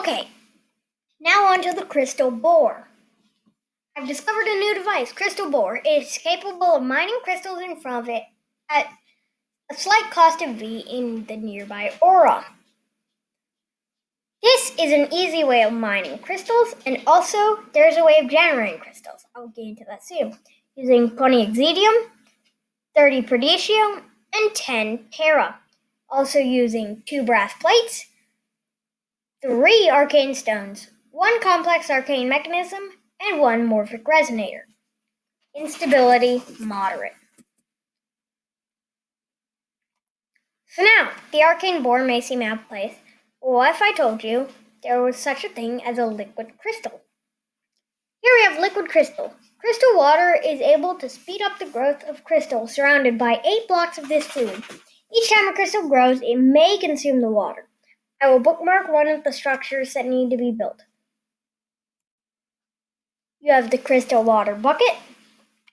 Okay, now on to the crystal bore. I've discovered a new device, crystal bore. It is capable of mining crystals in front of it at a slight cost of V in the nearby aura. This is an easy way of mining crystals, and also there's a way of generating crystals. I'll get into that soon. Using 20 Exidium, 30 Perditio, and 10 Para. Also using 2 brass plates, 3 arcane stones, 1 complex arcane mechanism, and 1 morphic resonator. Instability moderate. So now, the arcane bore may seem out of place. What if I told you there was such a thing as a liquid crystal? Here we have liquid crystal. Crystal water is able to speed up the growth of crystal surrounded by 8 blocks of this fluid. Each time a crystal grows, it may consume the water. I will bookmark one of the structures that need to be built. You have the crystal water bucket,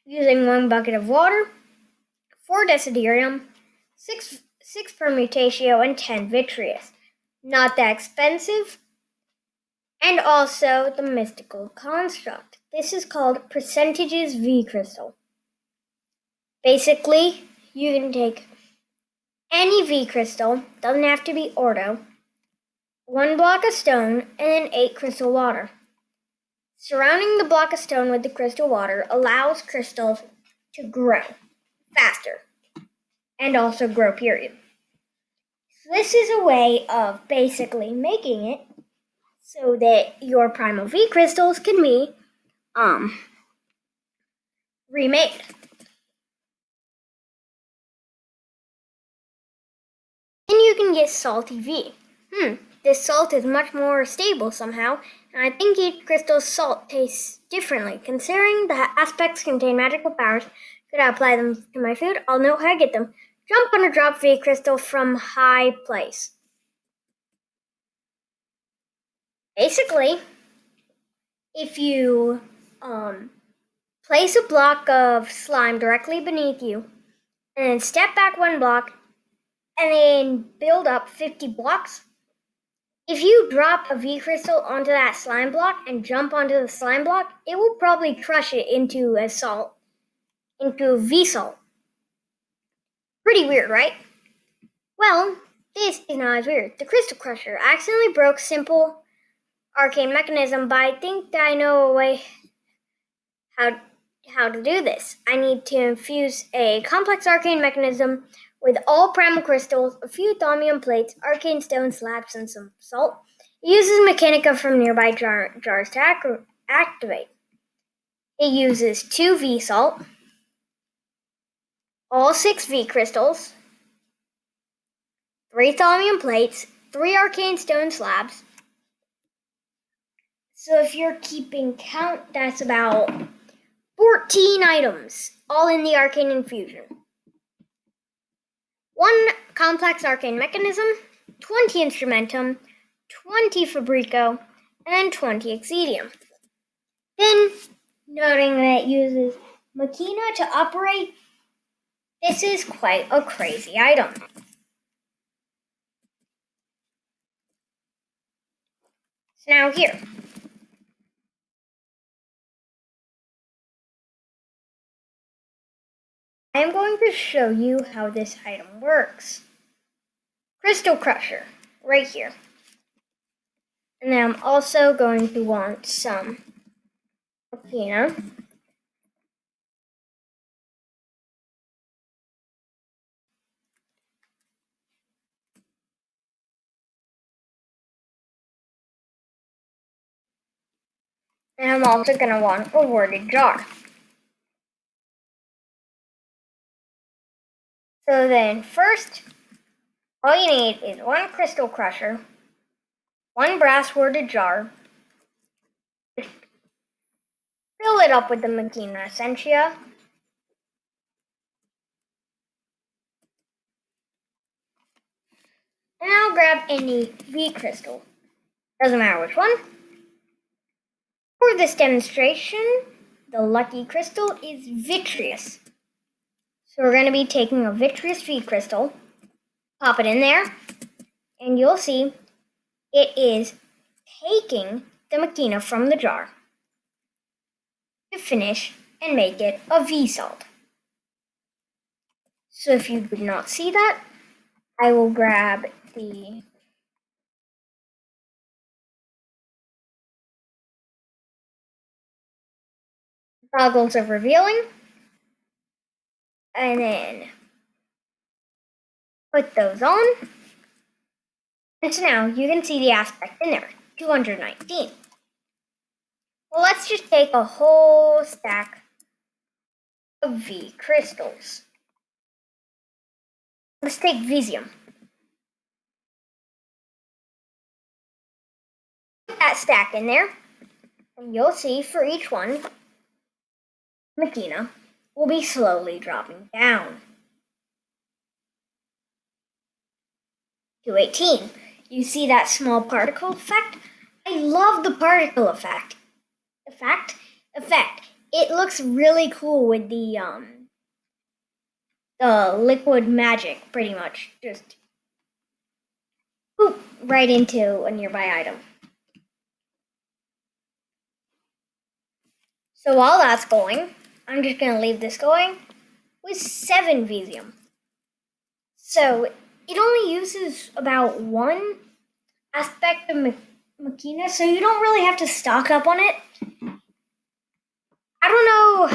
using 1 bucket of water, 4 desiderium, 6 permutatio, and 10 vitreous. Not that expensive. And also the mystical construct. This is called percentages V crystal. Basically, you can take any V crystal, doesn't have to be ordo, 1 block of stone, and then 8 crystal water. Surrounding the block of stone with the crystal water allows crystals to grow faster and also grow, period. So this is a way of basically making it so that your primal V crystals can be remade. Then you can get salty V. This salt is much more stable somehow, and I think each crystal's salt tastes differently. Considering the aspects contain magical powers, could I apply them to my food? I'll know how to get them. Jump on a drop V crystal from high place. Basically, if you place a block of slime directly beneath you, and then step back 1 block, and then build up 50 blocks, if you drop a V crystal onto that slime block and jump onto the slime block, it will probably crush it into V salt. Pretty weird, right? Well, this is not as weird. The Crystal Crusher accidentally broke simple arcane mechanism, but I think that I know a way how to do this. I need to infuse a complex arcane mechanism with all primal crystals, a few thaumium plates, arcane stone slabs, and some salt. It uses Mechanica from nearby jars to activate. It uses 2 V salt, all 6 V crystals, 3 thaumium plates, 3 arcane stone slabs. So if you're keeping count, that's about 14 items, all in the arcane infusion. 1 complex arcane mechanism, 20 instrumentum, 20 fabrico, and 20 exidium. Then, noting that it uses Machina to operate, this is quite a crazy item. So now here. I am going to show you how this item works. Crystal Crusher, right here. And then I'm also going to want some Machina. And I'm also going to want a worded jar. So then first, all you need is 1 Crystal Crusher, 1 brass worded jar, fill it up with the Machina Essentia, and I'll grab any V crystal, doesn't matter which one. For this demonstration, the lucky crystal is vitreous. So we're going to be taking a vitreous V crystal, pop it in there, and you'll see it is taking the machina from the jar to finish and make it a V-salt. So if you did not see that, I will grab the goggles of revealing and then put those on. And so now you can see the aspect in there, 219. Well, let's just take a whole stack of V crystals. Let's take Visium. Put that stack in there, and you'll see for each one, machina will be slowly dropping down. 218. You see that small particle effect? I love the particle effect. It looks really cool with the liquid magic, pretty much. Just boop, right into a nearby item. So while that's going, I'm just going to leave this going with 7 Visium. So it only uses about one aspect of machina, so you don't really have to stock up on it. I don't know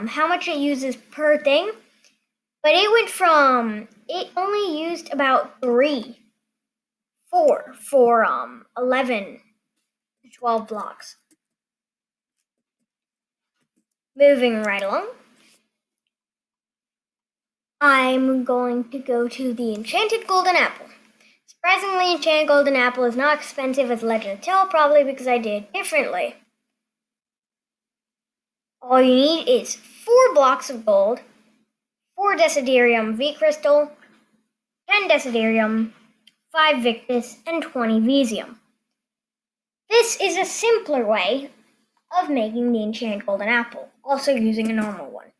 how much it uses per thing, but it only used about 4 for 11 to 12 blocks. Moving right along, I'm going to go to the Enchanted Golden Apple. Surprisingly, Enchanted Golden Apple is not expensive as Legend of Tell, probably because I did it differently. All you need is 4 blocks of gold, 4 Desiderium V Crystal, 10 Desiderium, 5 Victus, and 20 Visium. This is a simpler way of making the Enchanted Golden Apple, also using a normal one.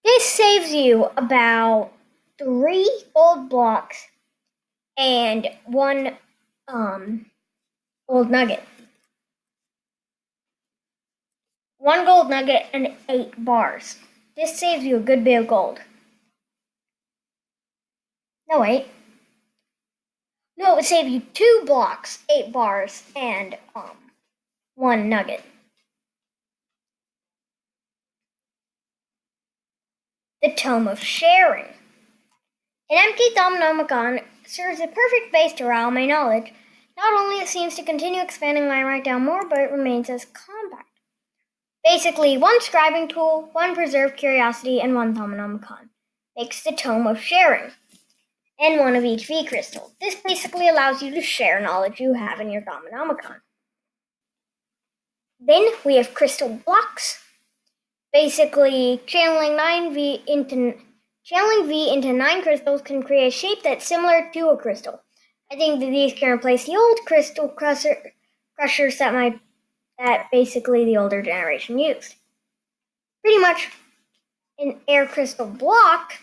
This saves you about 3 gold blocks and 1 gold nugget. 1 gold nugget and 8 bars. This saves you a good bit of gold. No, wait. No, it would save you 2 blocks, 8 bars, and 1 nugget. The Tome of Sharing. An empty Thaumanomicon serves a perfect base to rile my knowledge. Not only it seems to continue expanding when I write down more, but it remains as compact. Basically, 1 scribing tool, 1 preserved curiosity, and 1 Thaumanomicon makes the Tome of Sharing, and 1 of each V crystal. This basically allows you to share knowledge you have in your Thaumanomicon. Then we have crystal blocks. Basically, channeling V into 9 crystals can create a shape that's similar to a crystal. I think that these can replace the old crystal crushers that basically the older generation used. Pretty much, an air crystal block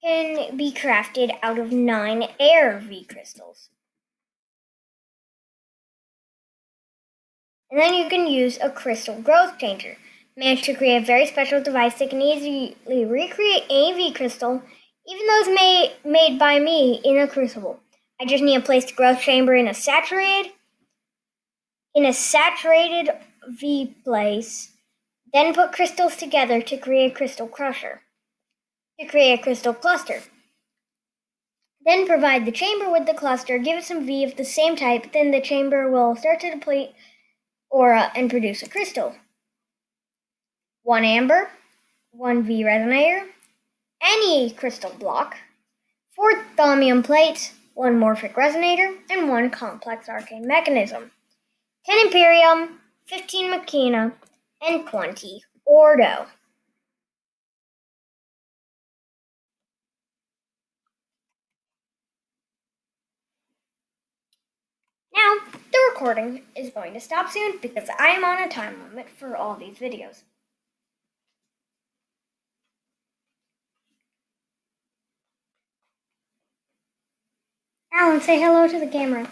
can be crafted out of 9 air V crystals. And then you can use a crystal growth changer. Managed to create a very special device that can easily recreate any V crystal, even those made by me in a crucible. I just need a placed growth chamber in a saturated V place, then put crystals together to create a crystal crusher, to create a crystal cluster. Then provide the chamber with the cluster, give it some V of the same type, then the chamber will start to deplete aura and produce a crystal. 1 amber, 1 V resonator, any crystal block, 4 thaumium plates, 1 morphic resonator, and 1 complex arcane mechanism, 10 imperium, 15 machina, and 20 ordo. Now, the recording is going to stop soon because I am on a time limit for all these videos. Alan, say hello to the camera.